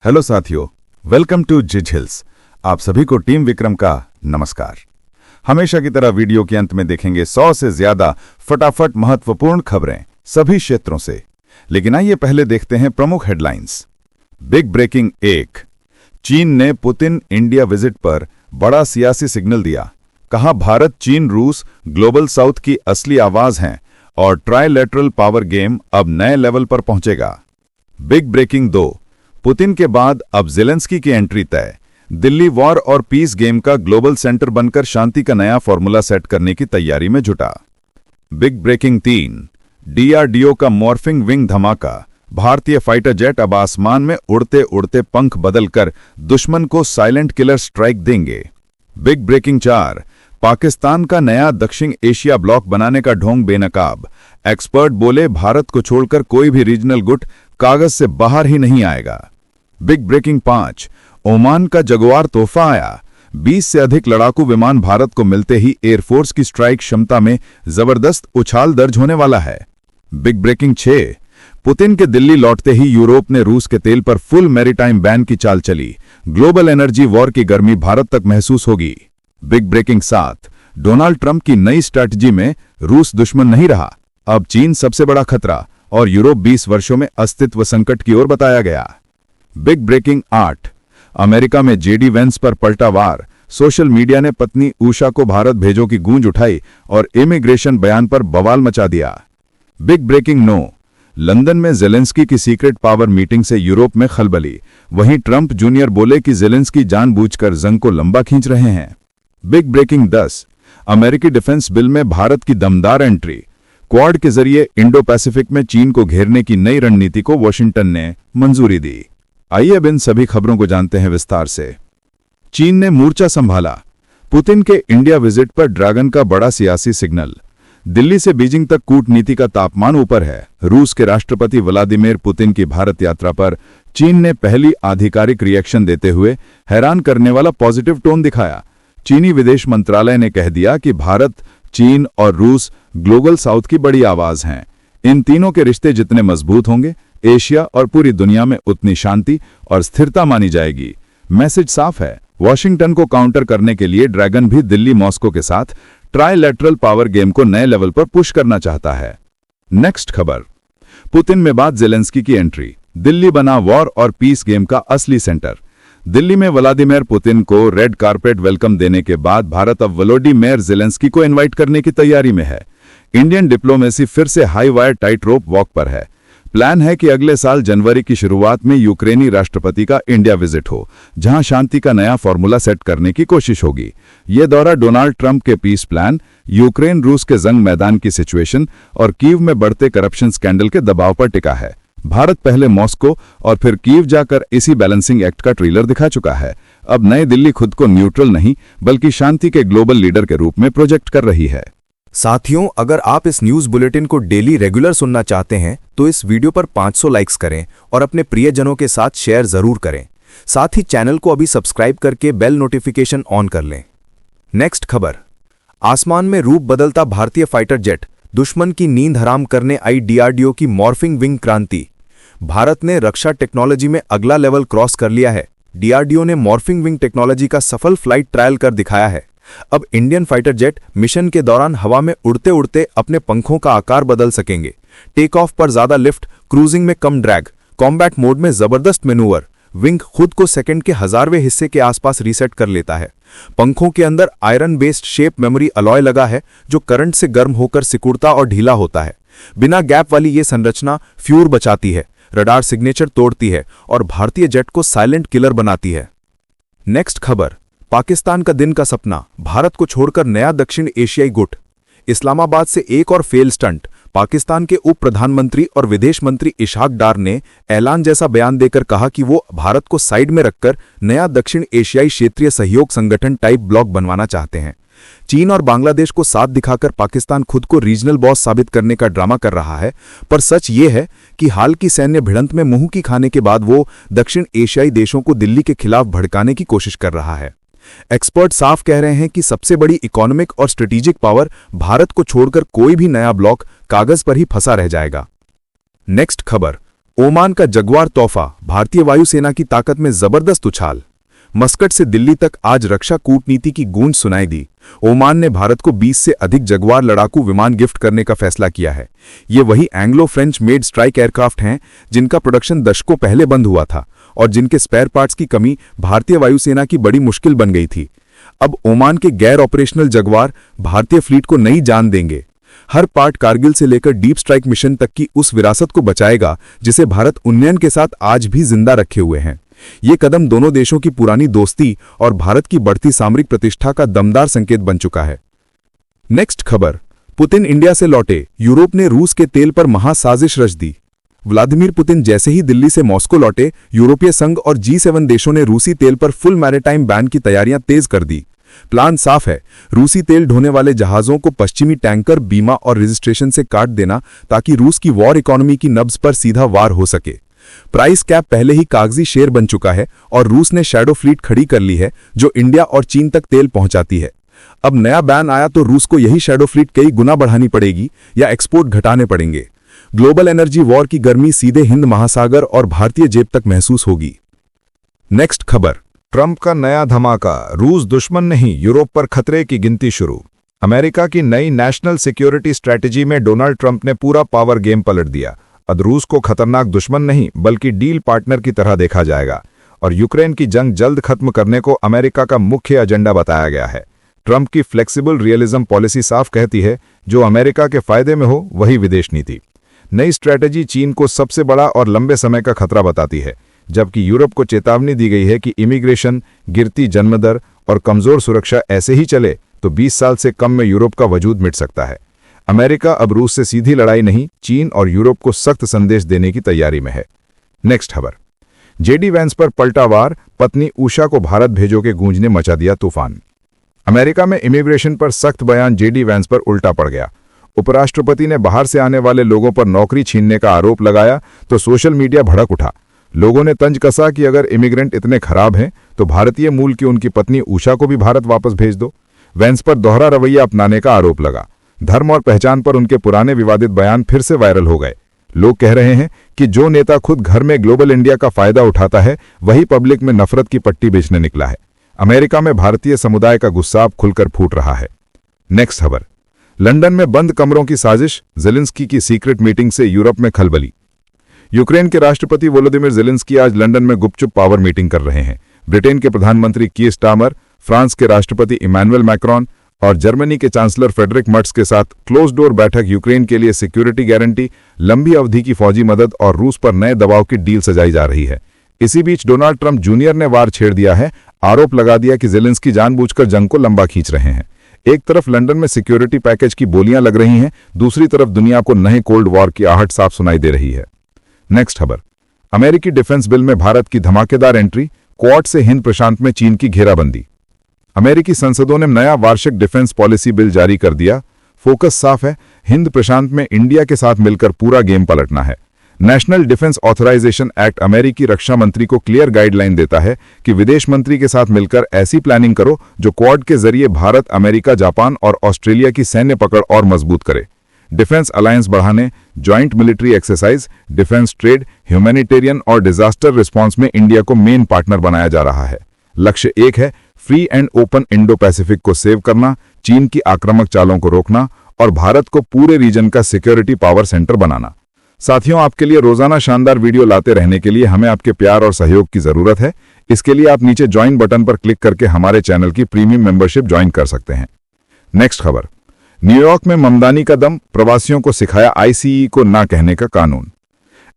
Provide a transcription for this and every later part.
Hello साथियों, welcome to जिज hills. आप सभी को टीम विक्रम का नमस्कार। हमेशा की तरह वीडियो के अंत में देखेंगे 100 से ज्यादा फटाफट महत्वपूर्ण खबरें सभी क्षेत्रों से। लेकिन आइए पहले देखते हैं प्रमुख हेडलाइंस। बिग ब्रेकिंग 1, चीन ने पुतिन इंडिया विजिट पर बड़ा सियासी सिग्नल दिया। कहा भारत, चीन, रूस ग्लोबल साउथ की असली आवाज हैं और ट्राइलेटरल पावर गेम अब नए लेवल पर पहुंचेगा। बिग ब्रेकिंग 2, पुतिन के बाद अब ज़ेलेंस्की की एंट्री तय। दिल्ली वॉर और पीस गेम का ग्लोबल सेंटर बनकर शांति का नया फॉर्मूला सेट करने की तैयारी में जुटा। बिग ब्रेकिंग 3, डीआरडीओ का मॉर्फिंग विंग धमाका। भारतीय फाइटर जेट अब आसमान में उड़ते उड़ते पंख बदलकर दुश्मन को साइलेंट किलर स्ट्राइक देंगे। बिग ब्रेकिंग 4, पाकिस्तान का नया दक्षिण एशिया ब्लॉक बनाने का ढोंग बेनकाब। एक्सपर्ट बोले भारत को छोड़कर कोई भी रीजनल गुट कागज से बाहर ही नहीं आएगा। बिग ब्रेकिंग 5, ओमान का जगुआर तोहफा आया। 20 से अधिक लड़ाकू विमान भारत को मिलते ही एयरफोर्स की स्ट्राइक क्षमता में जबरदस्त उछाल दर्ज होने वाला है। बिग ब्रेकिंग 6, पुतिन के दिल्ली लौटते ही यूरोप ने रूस के तेल पर फुल मैरीटाइम बैन की चाल चली। ग्लोबल एनर्जी वॉर की गर्मी भारत तक महसूस होगी। बिग ब्रेकिंग 7, डोनाल्ड ट्रंप की नई स्ट्रैटेजी में रूस दुश्मन नहीं रहा, अब चीन सबसे बड़ा खतरा और यूरोप 20 वर्षों में अस्तित्व संकट की ओर बताया गया। बिग ब्रेकिंग 8, अमेरिका में जेडी वेंस पर पलटा वार। सोशल मीडिया ने पत्नी उषा को भारत भेजो की गूंज उठाई और इमिग्रेशन बयान पर बवाल मचा दिया। बिग ब्रेकिंग 9, लंदन में ज़ेलेंस्की की सीक्रेट पावर मीटिंग से यूरोप में खलबली। वहीं ट्रंप जूनियर बोले कि ज़ेलेंस्की जानबूझकर जंग को लंबा खींच रहे हैं। बिग ब्रेकिंग 10, अमेरिकी डिफेंस बिल में भारत की दमदार एंट्री। क्वाड के जरिए इंडो पैसिफिक में चीन को घेरने की नई रणनीति को वॉशिंगटन ने मंजूरी दी। आइए अब इन सभी खबरों को जानते हैं विस्तार से। चीन ने मोर्चा संभाला। पुतिन के इंडिया विजिट पर ड्रैगन का बड़ा सियासी सिग्नल। दिल्ली से बीजिंग तक कूटनीति का तापमान ऊपर है। रूस के राष्ट्रपति व्लादिमीर पुतिन की भारत यात्रा पर चीन ने पहली आधिकारिक रिएक्शन देते हुए हैरान करने वाला पॉजिटिव टोन दिखाया। चीनी विदेश मंत्रालय ने कह दिया कि भारत, चीन और रूस ग्लोबल साउथ की बड़ी आवाज हैं। इन तीनों के रिश्ते जितने मजबूत होंगे, एशिया और पूरी दुनिया में उतनी शांति और स्थिरता मानी जाएगी। मैसेज साफ है, वॉशिंगटन को काउंटर करने के लिए ड्रैगन भी दिल्ली मॉस्को के साथ ट्राइलेटरल पावर गेम को नए लेवल पर पुश करना चाहता है। नेक्स्ट खबर, पुतिन में बाद ज़ेलेंस्की की एंट्री। दिल्ली बना वॉर और पीस गेम का असली सेंटर। दिल्ली में व्लादिमीर पुतिन को रेड कारपेट वेलकम देने के बाद भारत अब व्लोडिमीर ज़ेलेंस्की को इनवाइट करने की तैयारी में है। इंडियन डिप्लोमेसी फिर से हाई वायर टाइट रोप वॉक पर है। प्लान है कि अगले साल जनवरी की शुरुआत में यूक्रेनी राष्ट्रपति का इंडिया विजिट हो, जहां शांति का नया फॉर्मूला सेट करने की कोशिश होगी। यह दौरा डोनाल्ड ट्रंप के पीस प्लान, यूक्रेन रूस के जंग मैदान की सिचुएशन और कीव में बढ़ते करप्शन स्कैंडल के दबाव पर टिका है। भारत पहले मॉस्को और फिर कीव जाकर इसी बैलेंसिंग एक्ट का ट्रेलर दिखा चुका है। अब नई दिल्ली खुद को न्यूट्रल नहीं बल्कि शांति के ग्लोबल लीडर के रूप में प्रोजेक्ट कर रही है। साथियों, अगर आप इस न्यूज बुलेटिन को डेली रेगुलर सुनना चाहते हैं तो इस वीडियो पर 500 लाइक्स करें और अपने प्रियजनों के साथ शेयर जरूर करें। साथ ही चैनल को अभी सब्सक्राइब करके बेल नोटिफिकेशन ऑन कर लें। नेक्स्ट खबर, आसमान में रूप बदलता भारतीय फाइटर जेट। दुश्मन की नींद हराम करने आई डीआरडीओ की मॉर्फिंग विंग क्रांति। भारत ने रक्षा टेक्नोलॉजी में अगला लेवल क्रॉस कर लिया है। डीआरडीओ ने मॉर्फिंग विंग टेक्नोलॉजी का सफल फ्लाइट ट्रायल कर दिखाया है। अब इंडियन फाइटर जेट मिशन के दौरान हवा में उड़ते उड़ते अपने पंखों का आकार बदल सकेंगे। टेक ऑफ पर ज्यादा लिफ्ट, क्रूजिंग में कम ड्रैग, कॉम्बैट मोड में जबरदस्त मैनूवर। विंग खुद को सेकंड के 1000वें हिस्से के आसपास रीसेट कर लेता है। पंखों के अंदर iron based shape memory alloy लगा है जो करंट से गर्म होकर सिकुड़ता और ढीला होता है। बिना गैप वाली ये संरचना फ्यूर बचाती है, रडार सिग्नेचर तोड़ती है और भारतीय जेट को साइलेंट किलर बनाती है। नेक्स्ट खबर, पाकिस्तान का दिन का सपना। भारत को छोड़कर नया दक्षिण एशियाई गुट। इस्लामाबाद से एक और फेल स्टंट। पाकिस्तान के उप प्रधानमंत्री और विदेश मंत्री इशहाक डार ने ऐलान जैसा बयान देकर कहा कि वो भारत को साइड में रखकर नया दक्षिण एशियाई क्षेत्रीय सहयोग संगठन टाइप ब्लॉक बनवाना चाहते हैं। चीन और बांग्लादेश को साथ दिखाकर पाकिस्तान खुद को रीजनल बॉस साबित करने का ड्रामा कर रहा है, पर सच ये है कि हाल की सैन्य भिड़ंत में मुंह की खाने के बाद वो दक्षिण एशियाई देशों को दिल्ली के खिलाफ भड़काने की कोशिश कर रहा है। एक्सपर्ट साफ कह रहे हैं कि सबसे बड़ी इकोनॉमिक और स्ट्रेटेजिक पावर भारत को छोड़कर कोई भी नया ब्लॉक कागज पर ही फंसा रह जाएगा। नेक्स्ट खबर, ओमान का जगुआर तोहफा, भारतीय वायुसेना की ताकत में जबरदस्त उछाल। मस्कट से दिल्ली तक आज रक्षा कूटनीति की गूंज सुनाई दी। ओमान ने भारत को 20 से अधिक जगुआर लड़ाकू विमान गिफ्ट करने का फैसला किया है। ये वही Anglo French made strike aircraft हैं जिनका प्रोडक्शन दशकों पहले बंद हुआ था और जिनके स्पेयर पार्ट्स की कमी भारतीय वायुसेना की बड़ी मुश्किल बन गई थी। अब ओमान के गैर ऑपरेशनल जगुआर भारतीय फ्लीट को नई जान देंगे। हर पार्ट कारगिल से लेकर डीप स्ट्राइक मिशन तक की उस विरासत को बचाएगा जिसे भारत उन्नयन के साथ आज भी जिंदा रखे हुए हैं। ये कदम दोनों देशों की पुरानी दोस्ती और भारत की बढ़ती सामरिक प्रतिष्ठा का दमदार संकेत बन चुका है। नेक्स्ट खबर, पुतिन इंडिया से लौटे, यूरोप ने रूस के तेल पर महासाजिश रच दी। व्लादिमीर पुतिन जैसे ही दिल्ली से मॉस्को लौटे, यूरोपीय संघ और G7 देशों ने रूसी तेल पर फुल मैरिटाइम बैन की तैयारियां तेज कर दी। प्लान साफ है, रूसी तेल ढोने वाले जहाजों को पश्चिमी टैंकर, बीमा और रजिस्ट्रेशन से काट देना ताकि रूस की वॉर इकोनॉमी की नब्ज पर सीधा वार हो सके। प्राइस कैप पहले ही कागजी शेर बन चुका है और रूस ने शैडो फ्लीट खड़ी कर ली है जो इंडिया और चीन तक तेल पहुंचाती है। अब नया बैन आया तो रूस को यही शैडो फ्लीट कई गुना बढ़ानी पड़ेगी या एक्सपोर्ट घटाने पड़ेंगे। ग्लोबल एनर्जी वॉर की गर्मी सीधे हिंद महासागर और भारतीय जेब तक महसूस होगी। नेक्स्ट खबर, ट्रंप का नया धमाका, रूस दुश्मन नहीं, यूरोप पर खतरे की गिनती शुरू। अमेरिका की नई नेशनल सिक्योरिटी स्ट्रैटेजी में डोनाल्ड ट्रंप ने पूरा पावर गेम पलट दिया। अब रूस को खतरनाक दुश्मन नहीं बल्कि डील पार्टनर की तरह देखा जाएगा और यूक्रेन की जंग जल्द खत्म करने को अमेरिका का मुख्य एजेंडा बताया गया है। ट्रंप की फ्लेक्सिबल रियलिज्म पॉलिसी साफ कहती है जो अमेरिका के फायदे में हो वही विदेश नीति। नई स्ट्रैटेजी चीन को सबसे बड़ा और लंबे समय का खतरा बताती है, जबकि यूरोप को चेतावनी दी गई है कि इमिग्रेशन, गिरती जन्मदर और कमजोर सुरक्षा ऐसे ही चले तो 20 साल से कम में यूरोप का वजूद मिट सकता है। अमेरिका अब रूस से सीधी लड़ाई नहीं, चीन और यूरोप को सख्त संदेश देने की तैयारी में है। नेक्स्ट खबर, जेडी वैंस पर पलटा वार, पत्नी उषा को भारत भेजो के गूंज ने मचा दिया तूफान। अमेरिका में इमिग्रेशन पर सख्त बयान जेडी वैंस पर उल्टा पड़ गया। उपराष्ट्रपति ने बाहर से आने वाले लोगों पर नौकरी छीनने का आरोप लगाया तो सोशल मीडिया भड़क उठा। लोगों ने तंज कसा कि अगर इमिग्रेंट इतने खराब हैं तो भारतीय मूल की उनकी पत्नी उषा को भी भारत वापस भेज दो। वैंस पर दोहरा रवैया अपनाने का आरोप लगा। धर्म और पहचान पर उनके पुराने विवादित बयान फिर से वायरल हो गए। लोग कह रहे हैं कि जो नेता खुद घर में ग्लोबल इंडिया का फायदा उठाता है वही पब्लिक में नफरत की पट्टी बेचने निकला है। अमेरिका में भारतीय समुदाय का गुस्सा अब खुलकर फूट रहा है। नेक्स्ट खबर, लंदन में बंद कमरों की साजिश, ज़ेलेंस्की की सीक्रेट मीटिंग से यूरोप में खलबली। यूक्रेन के राष्ट्रपति वोलोदिमीर ज़ेलेंस्की आज लंदन में गुपचुप पावर मीटिंग कर रहे हैं। ब्रिटेन के प्रधानमंत्री कीर स्टारमर, फ्रांस के राष्ट्रपति इमैनुअल मैक्रोन और जर्मनी के चांसलर फ्रेडरिक मर्ट्स के साथ क्लोज डोर बैठक यूक्रेन के लिए सिक्योरिटी गारंटी, लंबी अवधि की फौजी मदद और रूस पर नए दबाव की डील सजाई जा रही है। इसी बीच डोनाल्ड ट्रंप जूनियर ने वार छेड़ दिया है, आरोप लगा दिया कि ज़ेलेंस्की जानबूझकर जंग को लंबा खींच रहे हैं। एक तरफ लंदन में सिक्योरिटी पैकेज की बोलियां लग रही हैं, दूसरी तरफ दुनिया को नए कोल्ड वॉर की आहट साफ सुनाई दे रही है। नेक्स्ट खबर, अमेरिकी डिफेंस बिल में भारत की धमाकेदार एंट्री, क्वाड से हिंद प्रशांत में चीन की घेराबंदी। अमेरिकी संसदों ने नया वार्षिक डिफेंस पॉलिसी बिल जारी कर दिया। फोकस साफ है, हिंद प्रशांत में इंडिया के साथ मिलकर पूरा गेम पलटना है। नेशनल डिफेंस ऑथराइजेशन एक्ट अमेरिकी रक्षा मंत्री को क्लियर गाइडलाइन देता है कि विदेश मंत्री के साथ मिलकर ऐसी प्लानिंग करो जो क्वाड के जरिए भारत, अमेरिका, जापान और ऑस्ट्रेलिया की सैन्य पकड़ और मजबूत करे। डिफेंस अलायंस बढ़ाने, joint military exercise, defence trade, humanitarian और डिजास्टर रिस्पांस में इंडिया को मेन पार्टनर बनाया जा रहा है। लक्ष्य एक है, free and open Indo Pacific को सेव करना, चीन की आक्रामक चालों को रोकना और भारत को पूरे रीजन का सिक्योरिटी पावर सेंटर बनाना। साथियों, आपके लिए रोजाना शानदार वीडियो लाते रहने के लिए हमें आपके प्यार और सहयोग की जरूरत है। इसके लिए आप नीचे ज्वाइन बटन पर क्लिक करके हमारे चैनल की प्रीमियम मेंबरशिप ज्वाइन कर सकते हैं। नेक्स्ट खबर, न्यूयॉर्क में ममदानी का दम, प्रवासियों को सिखाया आईसीई को ना कहने का कानून।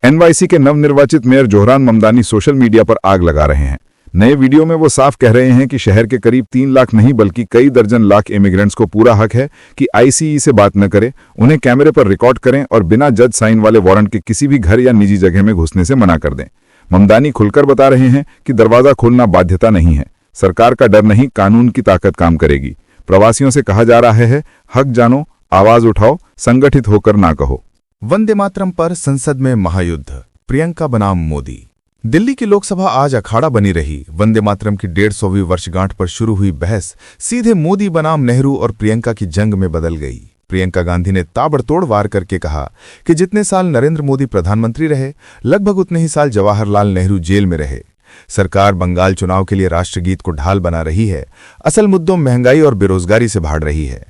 एनवाईसी के नवनिर्वाचित mayor Zohran Mamdani social media पर आग लगा रहे हैं। नए वीडियो में वो साफ कह रहे हैं कि शहर के करीब 3 लाख नहीं बल्कि कई दर्जन लाख इमिग्रेंट्स को पूरा हक है कि आईसीई से बात न करें, उन्हें कैमरे पर रिकॉर्ड करें और बिना जज साइन वाले वारंट के किसी भी घर या निजी जगह में घुसने से मना कर दें। ममदानी खुलकर बता रहे हैं कि दरवाजा खोलना बाध्यता नहीं है, सरकार का डर नहीं, कानून की ताकत काम करेगी। प्रवासियों से कहा जा रहा है, हक जानो, आवाज उठाओ, संगठित होकर ना कहो। वंदे मातरम पर संसद में महायुद्ध, प्रियंका बनाम मोदी। दिल्ली की लोकसभा आज अखाड़ा बनी रही। वंदे मातरम की 150वीं वर्षगांठ पर शुरू हुई बहस सीधे मोदी बनाम नेहरू और प्रियंका की जंग में बदल गई। प्रियंका गांधी ने ताबड़तोड़ वार करके कहा कि जितने साल नरेंद्र मोदी प्रधानमंत्री रहे, लगभग उतने ही साल जवाहरलाल नेहरू जेल में रहे। सरकार बंगाल चुनाव के लिए राष्ट्रगीत को ढाल बना रही है, असल मुद्दों महंगाई और बेरोजगारी से भाड़ रही है।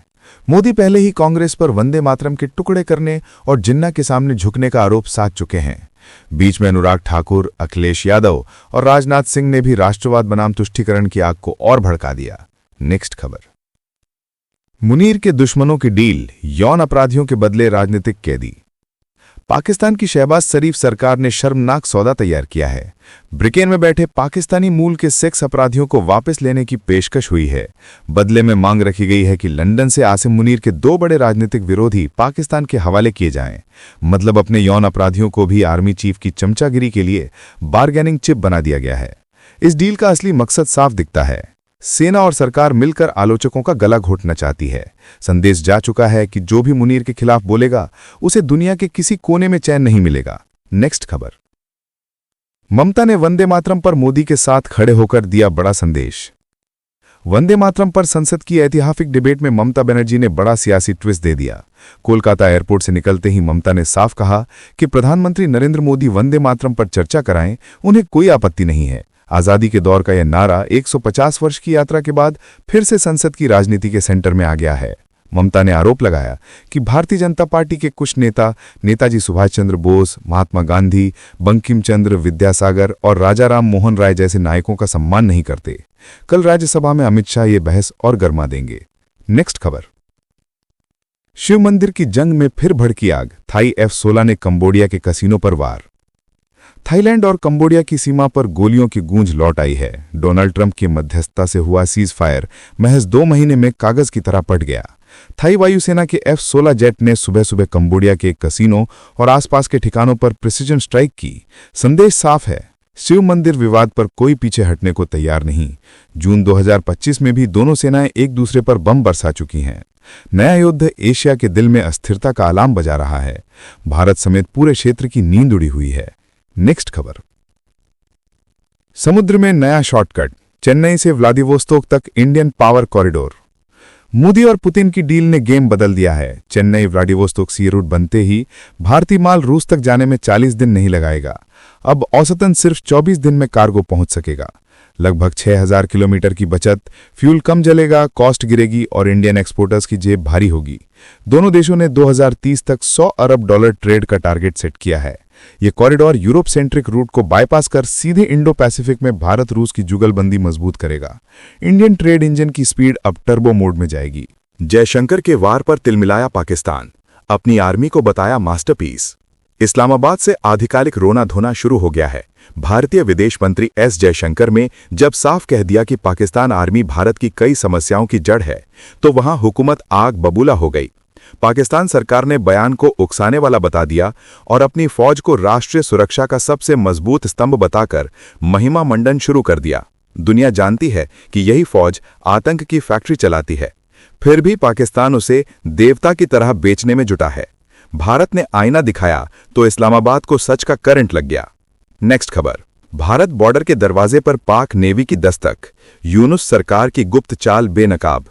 मोदी पहले ही कांग्रेस पर वंदे मातरम के टुकड़े करने और जिन्ना के सामने झुकने का आरोप साध चुके हैं। बीच में अनुराग ठाकुर, अखिलेश यादव और राजनाथ सिंह ने भी राष्ट्रवाद बनाम तुष्टीकरण की आग को और भड़का दिया। नेक्स्ट खबर। मुनीर के दुश्मनों की डील, यौन अपराधियों के बदले राजनीतिक कैदी। पाकिस्तान की शहबाज शरीफ सरकार ने शर्मनाक सौदा तैयार किया है। ब्रिटेन में बैठे पाकिस्तानी मूल के सेक्स अपराधियों को वापस लेने की पेशकश हुई है। बदले में मांग रखी गई है कि लंदन से आसिम मुनीर के 2 बड़े राजनीतिक विरोधी पाकिस्तान के हवाले किए जाएं। मतलब अपने यौन अपराधियों को भी आर्मी चीफ की चमचागिरी के लिए बारगेनिंग चिप बना दिया गया है। इस डील का असली मकसद साफ दिखता है। सेना और सरकार मिलकर आलोचकों का गला घोटना चाहती है। संदेश जा चुका है कि जो भी मुनीर के खिलाफ बोलेगा उसे दुनिया के किसी कोने में चैन नहीं मिलेगा। नेक्स्ट खबर। ममता ने वंदे मातरम पर मोदी के साथ खड़े होकर दिया बड़ा संदेश। वंदे मातरम पर संसद की ऐतिहासिक डिबेट में ममता बनर्जी ने बड़ा सियासी ट्विस्ट दे दिया। कोलकाता एयरपोर्ट से निकलते ही ममता ने साफ कहा कि प्रधानमंत्री नरेंद्र मोदी वंदे मातरम पर चर्चा कराएं, उन्हें कोई आपत्ति नहीं है। आजादी के दौर का यह नारा 150 वर्ष की यात्रा के बाद फिर से संसद की राजनीति के सेंटर में आ गया है। ममता ने आरोप लगाया कि भारतीय जनता पार्टी के कुछ नेता नेताजी सुभाष चंद्र बोस, महात्मा गांधी, बंकिम चंद्र, विद्यासागर और राजा राम मोहन राय जैसे नायकों का सम्मान नहीं करते। कल राज्यसभा में अमित शाह ये बहस और गर्मा देंगे। नेक्स्ट खबर। शिव मंदिर की जंग में फिर भड़की आग, थाई F-16 ने कंबोडिया के कसीनो पर वार। थाईलैंड और कंबोडिया की सीमा पर गोलियों की गूंज लौट आई है। डोनाल्ड ट्रंप की मध्यस्थता से हुआ सीज फायर महज 2 महीने में कागज की तरह पट गया। थाई वायुसेना के F-16 जेट ने सुबह सुबह कंबोडिया के कसीनो और आसपास के ठिकानों पर प्रिसिजन स्ट्राइक की। संदेश साफ है, शिव मंदिर विवाद पर कोई पीछे हटने को तैयार नहीं। जून 2025 में भी दोनों सेनाएं एक दूसरे पर बम बरसा चुकी हैं। नया युद्ध एशिया के दिल में अस्थिरता का अलार्म बजा रहा है। भारत समेत पूरे क्षेत्र की नींद उड़ी हुई है। नेक्स्ट खबर। समुद्र में नया शॉर्टकट, चेन्नई से व्लादिवोस्तोक तक इंडियन पावर कॉरिडोर। मोदी और पुतिन की डील ने गेम बदल दिया है। चेन्नई व्लादिवोस्तोक सी रूट बनते ही भारतीय माल रूस तक जाने में 40 दिन नहीं लगाएगा। अब औसतन सिर्फ 24 दिन में कार्गो पहुंच सकेगा। लगभग 6000 किलोमीटर की बचत, फ्यूल कम जलेगा, कॉस्ट गिरेगी और इंडियन एक्सपोर्टर्स की जेब भारी होगी। दोनों देशों ने 2030 तक $100 अरब ट्रेड का टारगेट सेट किया है। ये कॉरिडोर यूरोप सेंट्रिक रूट को बाईपास कर सीधे इंडो पैसिफिक में भारत रूस की जुगलबंदी मजबूत करेगा। इंडियन ट्रेड इंजन की स्पीड अब टर्बो मोड में जाएगी। जयशंकर के वार पर तिलमिलाया पाकिस्तान, अपनी आर्मी को बताया मास्टरपीस। इस्लामाबाद से आधिकारिक रोना धोना शुरू हो गया है। भारतीय विदेश मंत्री एस जयशंकर ने जब साफ कह दिया कि पाकिस्तान आर्मी भारत की कई समस्याओं की जड़ है, तो वहां हुकूमत आग बबूला हो गई। पाकिस्तान सरकार ने बयान को उकसाने वाला बता दिया और अपनी फौज को राष्ट्रीय सुरक्षा का सबसे मजबूत स्तंभ बताकर महिमा मंडन शुरू कर दिया। दुनिया जानती है कि यही फौज आतंक की फैक्ट्री चलाती है, फिर भी पाकिस्तान उसे देवता की तरह बेचने में जुटा है। भारत ने आईना दिखाया तो इस्लामाबाद को सच का करंट लग गया। नेक्स्ट खबर। भारत बॉर्डर के दरवाजे पर पाक नेवी की दस्तक, यूनुस सरकार की गुप्त चाल बेनकाब।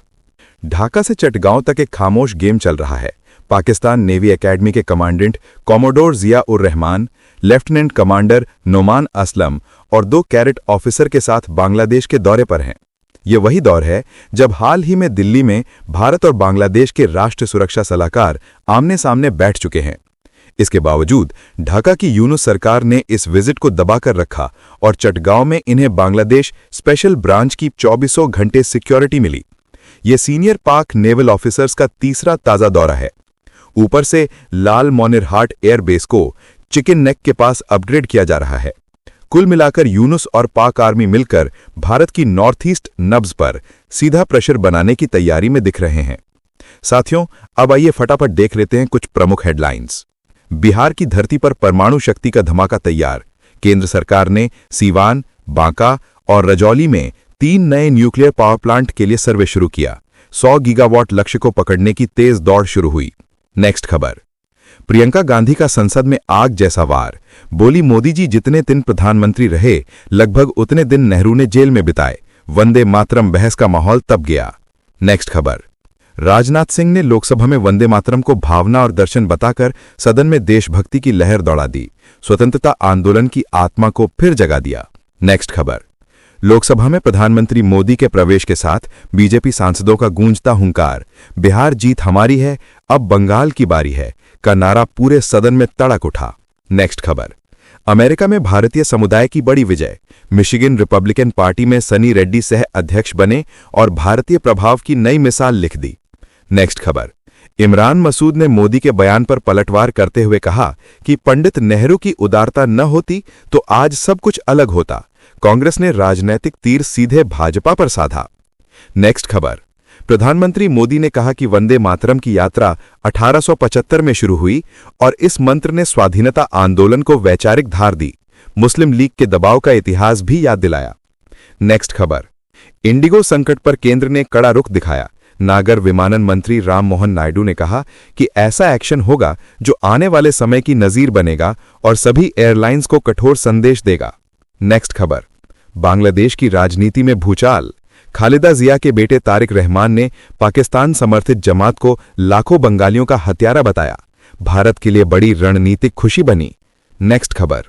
ढाका से चटगांव तक एक खामोश गेम चल रहा है। पाकिस्तान नेवी एकेडमी के कमांडेंट कॉमोडोर जिया उर रहमान, लेफ्टिनेंट कमांडर नोमान असलम और 2 कैडेट ऑफिसर के साथ बांग्लादेश के दौरे पर हैं। ये वही दौर है जब हाल ही में दिल्ली में भारत और बांग्लादेश के राष्ट्रीय सुरक्षा सलाहकार आमने सामने बैठ चुके हैं। इसके बावजूद ढाका की यूनुस सरकार ने इस विजिट को दबाकर रखा और चटगांव में इन्हें बांग्लादेश स्पेशल ब्रांच की 24 घंटे सिक्योरिटी मिली। ये सीनियर पाक नेवल ऑफिसर्स का तीसरा ताजा दौरा है। ऊपर से लाल मोनिरहाट एयरबेस को चिकन नेक के पास अपग्रेड किया जा रहा है। कुल मिलाकर यूनुस और पाक आर्मी मिलकर भारत की नॉर्थ ईस्ट नब्ज पर सीधा प्रेशर बनाने की तैयारी में दिख रहे हैं। साथियों, अब आइए फटाफट देख लेते हैं कुछ प्रमुख हेडलाइंस। बिहार की धरती पर परमाणु शक्ति का धमाका तैयार। केंद्र सरकार ने सीवान, बांका और रजौली में 3 नए न्यूक्लियर पावर प्लांट के लिए सर्वे शुरू किया। 100 गीगावाट लक्ष्य को पकड़ने की तेज दौड़ शुरू हुई। नेक्स्ट खबर। प्रियंका गांधी का संसद में आग जैसा वार। बोली, मोदी जी जितने दिन प्रधानमंत्री रहे लगभग उतने दिन नेहरू ने जेल में बिताए। वंदे मातरम बहस का माहौल तब गया। नेक्स्ट खबर। राजनाथ सिंह ने लोकसभा में वंदे मातरम को भावना और दर्शन बताकर सदन में देशभक्ति की लहर दौड़ा दी, स्वतंत्रता आंदोलन की आत्मा को फिर जगा दिया। नेक्स्ट खबर। लोकसभा में प्रधानमंत्री मोदी के प्रवेश के साथ बीजेपी सांसदों का गूंजता हुंकार, बिहार जीत हमारी है, अब बंगाल की बारी है का नारा पूरे सदन में तड़क उठा। नेक्स्ट खबर। अमेरिका में भारतीय समुदाय की बड़ी विजय, मिशिगन रिपब्लिकन पार्टी में सनी रेड्डी सह अध्यक्ष बने और भारतीय प्रभाव की नई मिसाल लिख दी। नेक्स्ट खबर। इमरान मसूद ने मोदी के बयान पर पलटवार करते हुए कहा कि पंडित नेहरू की उदारता न होती तो आज सब कुछ अलग होता। कांग्रेस ने राजनैतिक तीर सीधे भाजपा पर साधा। नेक्स्ट खबर। प्रधानमंत्री मोदी ने कहा कि वंदे मातरम की यात्रा 1875 में शुरू हुई और इस मंत्र ने स्वाधीनता आंदोलन को वैचारिक धार दी, मुस्लिम लीग के दबाव का इतिहास भी याद दिलाया। नेक्स्ट खबर। इंडिगो संकट पर केंद्र ने कड़ा रुख दिखाया। नागर विमानन मंत्री राम मोहन नायडू ने कहा कि ऐसा एक्शन होगा जो आने वाले समय की नजीर बनेगा और सभी एयरलाइंस को कठोर संदेश देगा। नेक्स्ट खबर। बांग्लादेश की राजनीति में भूचाल, खालिदा जिया के बेटे तारिक रहमान ने पाकिस्तान समर्थित जमात को लाखों बंगालियों का हत्यारा बताया, भारत के लिए बड़ी रणनीतिक खुशी बनी। नेक्स्ट खबर।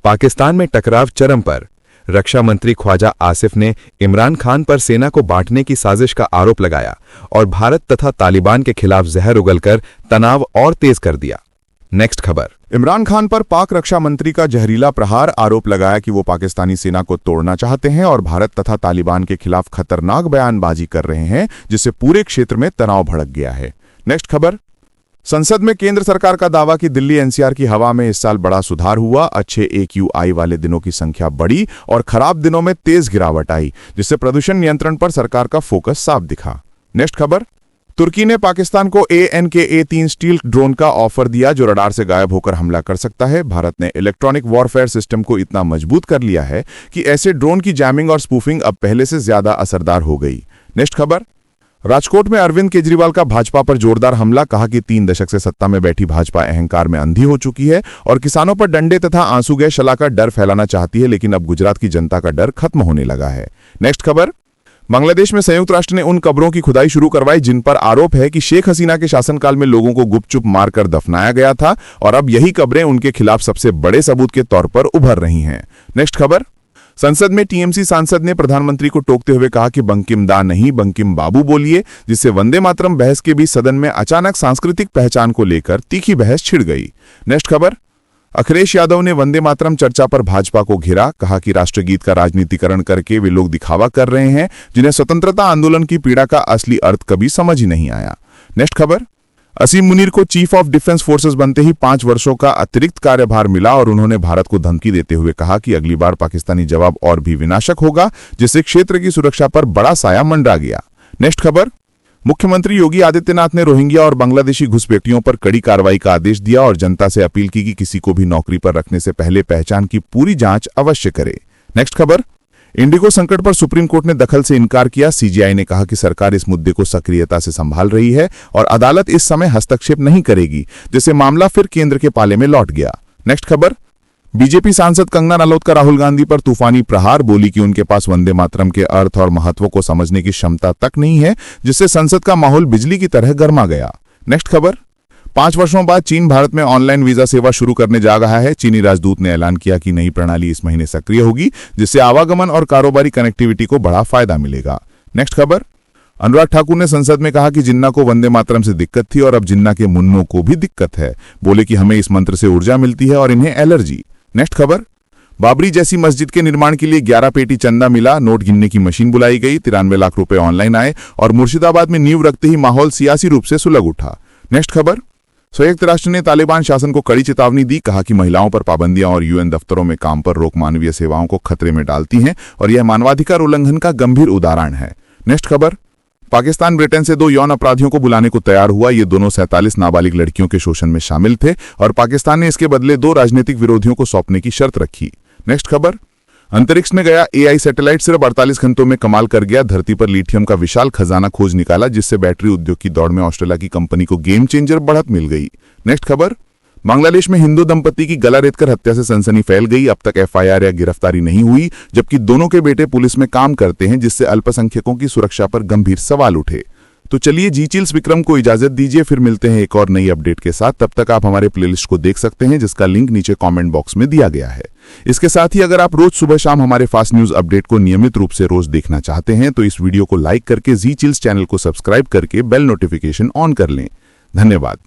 पाकिस्तान में टकराव चरम पर, रक्षा मंत्री ख्वाजा आसिफ ने इमरान खान पर सेना को बांटने की साजिश का आरोप लगाया और भारत तथा तालिबान के खिलाफ जहर उगलकर तनाव और तेज कर दिया। नेक्स्ट खबर। इमरान खान पर पाक रक्षा मंत्री का जहरीला प्रहार, आरोप लगाया कि वो पाकिस्तानी सेना को तोड़ना चाहते हैं और भारत तथा तालिबान के खिलाफ खतरनाक बयानबाजी कर रहे हैं, जिससे पूरे क्षेत्र में तनाव भड़क गया है। नेक्स्ट खबर। संसद में केंद्र सरकार का दावा कि दिल्ली एनसीआर की हवा में इस साल बड़ा सुधार हुआ, अच्छे AQI वाले दिनों की संख्या बढ़ी और खराब दिनों में तेज गिरावट आई, जिससे प्रदूषण नियंत्रण पर सरकार का फोकस साफ दिखा। नेक्स्ट खबर। तुर्की ने पाकिस्तान को ANK-A3 स्टील ड्रोन का ऑफर दिया जो रडार से गायब होकर हमला कर सकता है। भारत ने इलेक्ट्रॉनिक वॉरफेयर सिस्टम को इतना मजबूत कर लिया है कि ऐसे ड्रोन की जैमिंग और स्पूफिंग अब पहले से ज्यादा असरदार हो गई। नेक्स्ट खबर। राजकोट में अरविंद केजरीवाल का भाजपा पर जोरदार हमला, कहा कि 3 दशक से सत्ता में बैठी भाजपा अहंकार में अंधी हो चुकी है और किसानों पर डंडे तथा आंसू गैस चलाकर डर फैलाना चाहती है, लेकिन अब गुजरात की जनता का डर खत्म होने लगा है। नेक्स्ट खबर। बांग्लादेश में संयुक्त राष्ट्र ने उन कब्रों की खुदाई शुरू करवाई जिन पर आरोप है कि शेख हसीना के शासनकाल में लोगों को गुपचुप मारकर दफनाया गया था और अब यही कब्रें उनके खिलाफ सबसे बड़े सबूत के तौर पर उभर रही हैं। नेक्स्ट खबर। संसद में TMC सांसद ने प्रधानमंत्री को टोकते हुए कहा कि बंकिम दा नहीं बंकिम बाबू बोलिए, जिससे वंदे मातरम बहस के बीच सदन में अचानक सांस्कृतिक पहचान को लेकर तीखी बहस छिड़ गई। नेक्स्ट खबर। अखिलेश यादव ने वंदे मातरम चर्चा पर भाजपा को घेरा, कहा कि राष्ट्रगीत का राजनीतिकरण करके वे लोग दिखावा कर रहे हैं जिन्हें स्वतंत्रता आंदोलन की पीड़ा का असली अर्थ कभी समझ ही नहीं आया। नेक्स्ट खबर। असीम मुनीर को चीफ ऑफ डिफेंस फोर्सेस बनते ही 5 वर्षों का अतिरिक्त कार्यभार मिला और उन्होंने भारत को धमकी देते हुए कहा कि अगली बार पाकिस्तानी जवाब और भी विनाशक होगा, जिससे क्षेत्र की सुरक्षा पर बड़ा साया मंडरा गया। नेक्स्ट खबर। मुख्यमंत्री योगी आदित्यनाथ ने रोहिंग्या और बांग्लादेशी घुसपैठियों पर कड़ी कार्रवाई का आदेश दिया और जनता से अपील की कि किसी को भी नौकरी पर रखने से पहले पहचान की पूरी जांच अवश्य करे। नेक्स्ट खबर। इंडिगो संकट पर सुप्रीम कोर्ट ने दखल से इनकार किया। CGI ने कहा कि सरकार इस मुद्दे को सक्रियता से संभाल रही है और अदालत इस समय हस्तक्षेप नहीं करेगी, जिससे मामला फिर केंद्र के पाले में लौट गया। नेक्स्ट खबर। बीजेपी सांसद कंगना रनौत का राहुल गांधी पर तूफानी प्रहार, बोली कि उनके पास वंदे मातरम के अर्थ और महत्व को समझने की क्षमता तक नहीं है, जिससे संसद का माहौल बिजली की तरह गर्मा गया। नेक्स्ट खबर। 5 वर्षों बाद चीन भारत में ऑनलाइन वीजा सेवा शुरू करने जा रहा है। चीनी राजदूत ने ऐलान किया कि नई प्रणाली इस महीने सक्रिय होगी, जिससे आवागमन और कारोबारी कनेक्टिविटी को बड़ा फायदा मिलेगा। नेक्स्ट खबर। अनुराग ठाकुर ने संसद में कहा कि जिन्ना को वंदे मातरम से दिक्कत थी और अब जिन्ना के मुन्नों को भी दिक्कत है, बोले कि हमें इस मंत्र से ऊर्जा मिलती है और इन्हें एलर्जी। नेक्स्ट खबर। बाबरी जैसी मस्जिद के निर्माण के लिए 11 पेटी चंदा मिला, नोट गिनने की मशीन बुलाई गई, 93 लाख रुपए ऑनलाइन आए और मुर्शिदाबाद में नींव रखते ही माहौल सियासी रूप से सुलग उठा। नेक्स्ट खबर। संयुक्त राष्ट्र ने तालिबान शासन को कड़ी चेतावनी दी, कहा कि महिलाओं पर पाबंदियां और UN दफ्तरों में काम पर रोक मानवीय सेवाओं को खतरे में डालती हैं और यह मानवाधिकार उल्लंघन का गंभीर उदाहरण है। नेक्स्ट खबर। पाकिस्तान ब्रिटेन से 2 यौन अपराधियों को बुलाने को तैयार हुआ। ये दोनों 47 नाबालिग लड़कियों के शोषण में शामिल थे और पाकिस्तान ने इसके बदले 2 राजनीतिक विरोधियों को सौंपने की शर्त रखी। नेक्स्ट खबर। अंतरिक्ष में गया AI सैटेलाइट सिर्फ 48 घंटों में कमाल कर गया, धरती पर लिथियम का विशाल खजाना खोज निकाला, जिससे बैटरी उद्योग की दौड़ में ऑस्ट्रेलिया की कंपनी को गेम चेंजर बढ़त मिल गई। नेक्स्ट खबर। बांग्लादेश में हिंदू दंपति की गला रेतकर हत्या से सनसनी फैल गई। अब तक FIR या गिरफ्तारी नहीं हुई, जबकि दोनों के बेटे पुलिस में काम करते हैं, जिससे अल्पसंख्यकों की सुरक्षा पर गंभीर सवाल उठे। तो चलिए जी चिल्स विक्रम को इजाजत दीजिए, फिर मिलते हैं एक और नई अपडेट के साथ। तब तक आप हमारे प्लेलिस्ट को देख सकते हैं जिसका लिंक नीचे कमेंट बॉक्स में दिया गया है। इसके साथ ही अगर आप रोज सुबह शाम हमारे फास्ट न्यूज अपडेट को नियमित रूप से रोज देखना चाहते हैं तो इस वीडियो को लाइक करके जी चिल्स चैनल को सब्सक्राइब करके बेल नोटिफिकेशन ऑन कर लें। धन्यवाद।